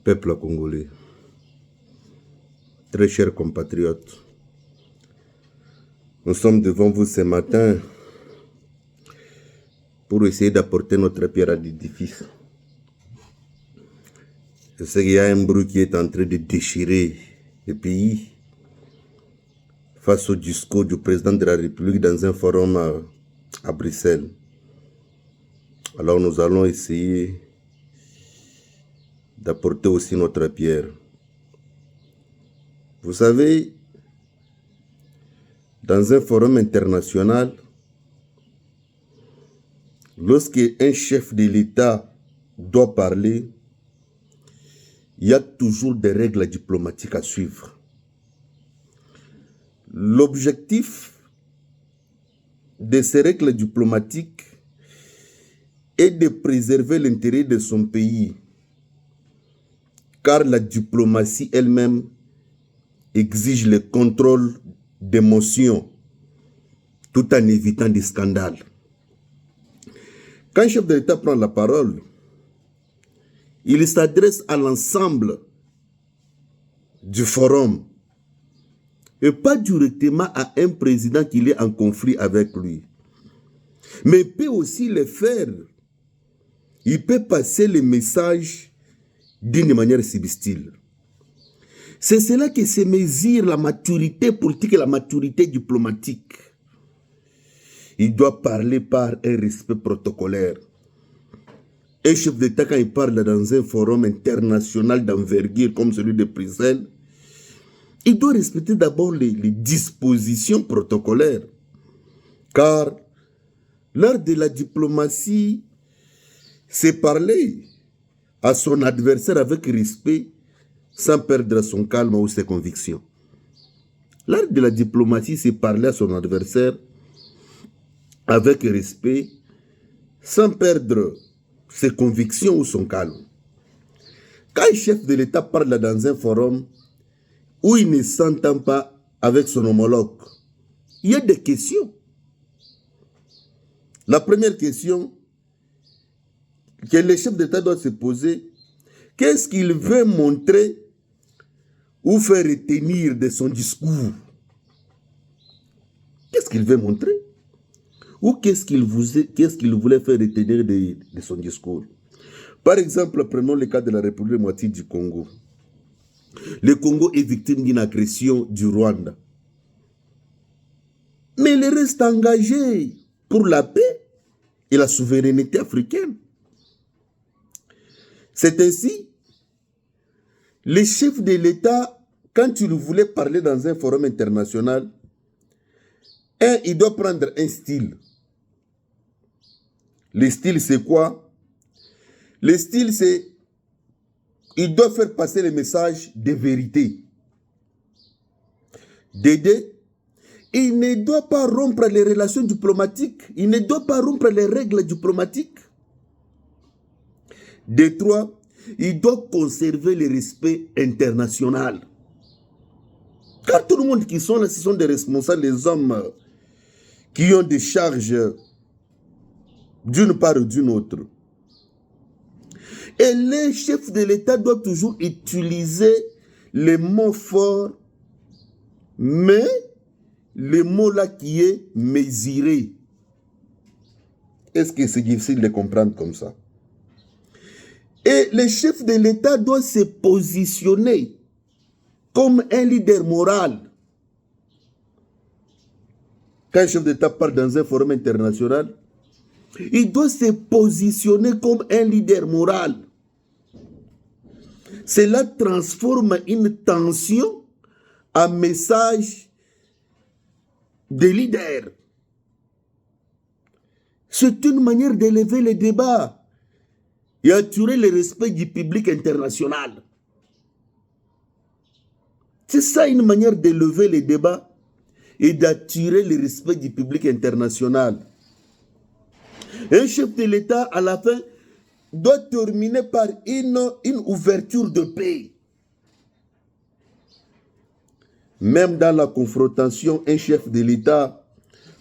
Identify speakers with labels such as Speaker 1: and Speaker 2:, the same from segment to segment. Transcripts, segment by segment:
Speaker 1: Peuple congolais, très chers compatriotes, nous sommes devant vous ce matin pour essayer d'apporter notre pierre à l'édifice. Je sais qu'il y a un bruit qui est en train de déchirer le pays face au discours du président de la République dans un forum à Bruxelles. Alors nous allons essayer d'apporter aussi notre pierre. Vous savez, dans un forum international, lorsqu'un chef de l'État doit parler, il y a toujours des règles diplomatiques à suivre. L'objectif de ces règles diplomatiques est de préserver l'intérêt de son pays, car la diplomatie elle-même exige le contrôle d'émotions, tout en évitant des scandales. Quand un chef de l'État prend la parole, il s'adresse à l'ensemble du forum et pas directement à un président qui est en conflit avec lui. Mais il peut aussi le faire. Il peut passer le message d'une manière subtile. C'est cela que se mesure la maturité politique et la maturité diplomatique. Il doit parler par un respect protocolaire. Un chef d'État, quand il parle dans un forum international d'envergure comme celui de Bruxelles, il doit respecter d'abord les dispositions protocolaires. Car l'art de la diplomatie, c'est parler à son adversaire avec respect sans perdre son calme ou ses convictions. L'art de la diplomatie, c'est parler à son adversaire avec respect sans perdre ses convictions ou son calme. Quand un chef de l'État parle dans un forum où il ne s'entend pas avec son homologue, il y a des questions. La première question que le chef d'État doit se poser, qu'est-ce qu'il veut montrer ou faire retenir de son discours? Qu'est-ce qu'il veut montrer? Ou qu'est-ce qu'il voulait faire retenir de son discours? Par exemple, prenons le cas de la République démocratique du Congo. Le Congo est victime d'une agression du Rwanda. Mais il reste engagé pour la paix et la souveraineté africaine. C'est ainsi, le chef de l'État, quand il voulait parler dans un forum international, il doit prendre un style. Le style, c'est quoi? Le style, c'est il doit faire passer le message de vérité. De deux, il ne doit pas rompre les relations diplomatiques. Il ne doit pas rompre les règles diplomatiques. De trois, il doit conserver le respect international. Car tout le monde qui sont là, ce sont des responsables, des hommes qui ont des charges d'une part ou d'une autre. Et les chefs de l'État doivent toujours utiliser les mots forts, mais le mot là qui est mesuré. Est-ce que c'est difficile de comprendre comme ça? Et les chefs de l'État doivent se positionner comme un leader moral. Quand un chef d'État parle dans un forum international, il doit se positionner comme un leader moral. Cela transforme une tension en message de leader. C'est une manière d'élever le débat et attirer le respect du public international. C'est ça une manière d'élever le débat et d'attirer le respect du public international. Un chef de l'État, à la fin, doit terminer par une ouverture de paix. Même dans la confrontation, un chef de l'État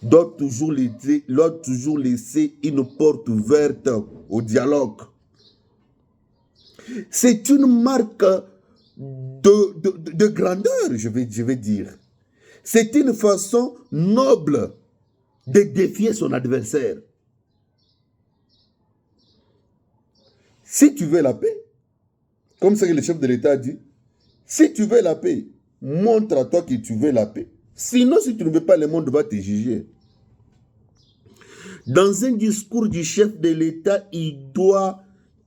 Speaker 1: doit toujours laisser une porte ouverte au dialogue. C'est une marque de grandeur, je vais dire. C'est une façon noble de défier son adversaire. Si tu veux la paix, comme ce que le chef de l'État dit, si tu veux la paix, montre à toi que tu veux la paix. Sinon, si tu ne veux pas, le monde va te juger. Dans un discours du chef de l'État, il doit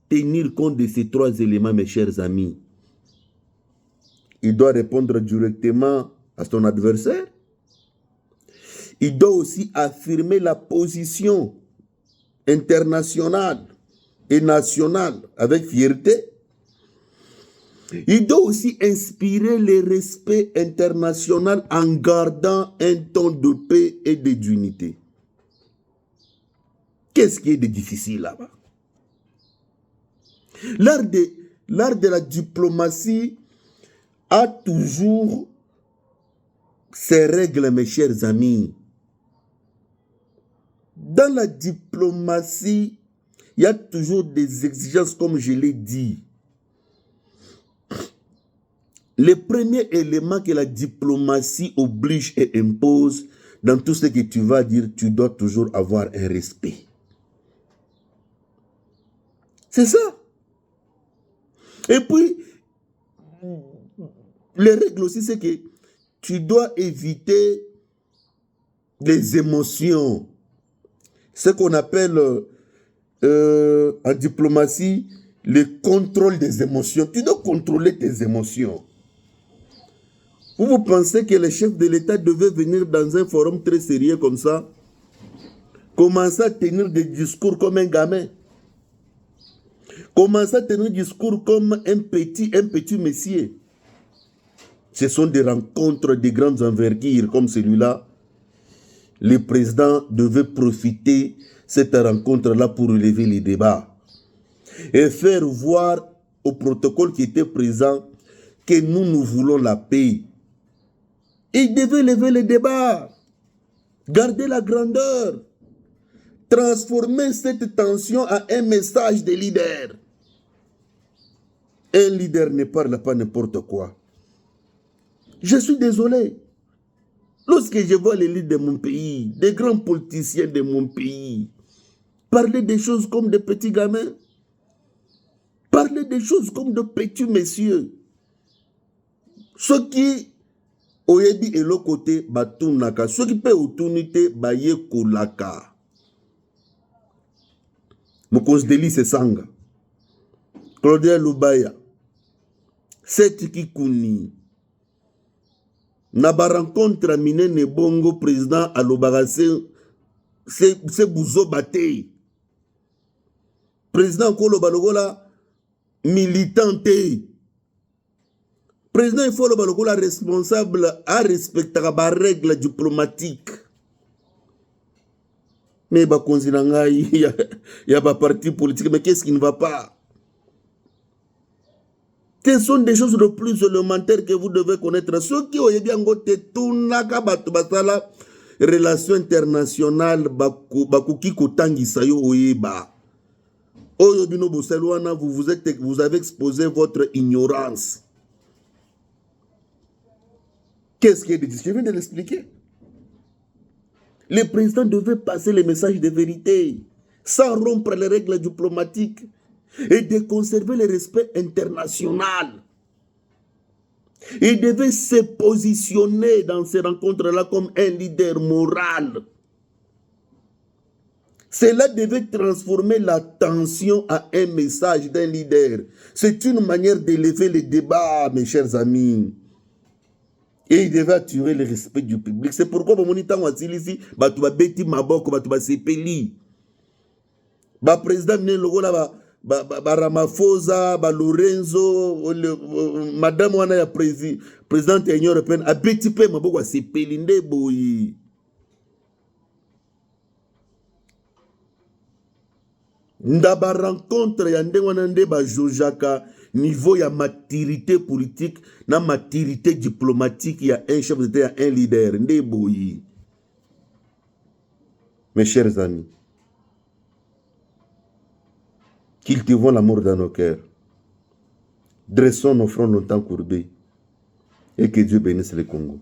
Speaker 1: tenir compte de ces trois éléments, mes chers amis. Il doit répondre directement à son adversaire. Il doit aussi affirmer la position internationale et nationale avec fierté. Il doit aussi inspirer le respect international en gardant un ton de paix et d'unité. Qu'est-ce qui est de difficile là-bas? L'art de la diplomatie a toujours ses règles, mes chers amis. Dans la diplomatie, il y a toujours des exigences, comme je l'ai dit. Le premier élément que la diplomatie oblige et impose, dans tout ce que tu vas dire, tu dois toujours avoir un respect. C'est ça. Et puis, les règles aussi, c'est que tu dois éviter les émotions. Ce qu'on appelle en diplomatie le contrôle des émotions. Tu dois contrôler tes émotions. Vous pensez que le chef de l'État devait venir dans un forum très sérieux comme ça, commencer à tenir des discours comme un gamin, commencer à tenir des discours comme un petit messier? Ce sont des rencontres de grandes envergures comme celui-là. Le président devait profiter de cette rencontre-là pour relever les débats et faire voir au protocole qui était présent que nous voulons la paix. Il devait lever les débats, garder la grandeur, transformer cette tension en un message de leader. Un leader ne parle pas n'importe quoi. Je suis désolé. Lorsque je vois les leaders de mon pays, des grands politiciens de mon pays, parler des choses comme des petits gamins, parler des choses comme de petits messieurs, ceux qui oyebi elo côté batunaka, ceux qui peuvent autunité baye kolaka. Mokos Deli Sesanga, Claudia Lubaya, Seth Kikuni, na ba rencontre minene bongo président alobaka se buzo bate. Président koloba lokola militanté. Président il faut loba lokola responsable à respecter ba règles diplomatiques. Mais ba konzinanga il y a ba parti politique, mais qu'est-ce qui ne va pas? Ce sont des choses de plus élémentaires que vous devez connaître. Ceux qui ont bien goté tout naka batu basala relation internationale bakuki kotangisa yo oyeba. Oyo bino boselwana vous avez exposé votre ignorance. Qu'est-ce qui est dit? Je viens de l'expliquer. Le président devait passer les messages de vérité sans rompre les règles diplomatiques et de conserver le respect international. Il devait se positionner dans ces rencontres-là comme un leader moral. Cela devait transformer la tension en un message d'un leader. C'est une manière d'élever les débats, mes chers amis. Et il devait attirer le respect du public. C'est pourquoi, mon moniteur, ici, tu vas bêter ma boque, tu vas s'épeli. Le président, Ramaphosa, Lorenzo, madame wana ya présidente de l'Union européenne, a bêti pe ma boque, s'épeli, nde boyi. Ndaba rencontre ya nde wana nde ba jojaka niveau ya maturité politique na maturité diplomatique ya un chef d'État, ya un leader nde boyi. Mes chers amis, cultivons l'amour dans nos cœurs. Dressons nos fronts longtemps courbés et que Dieu bénisse le Congo.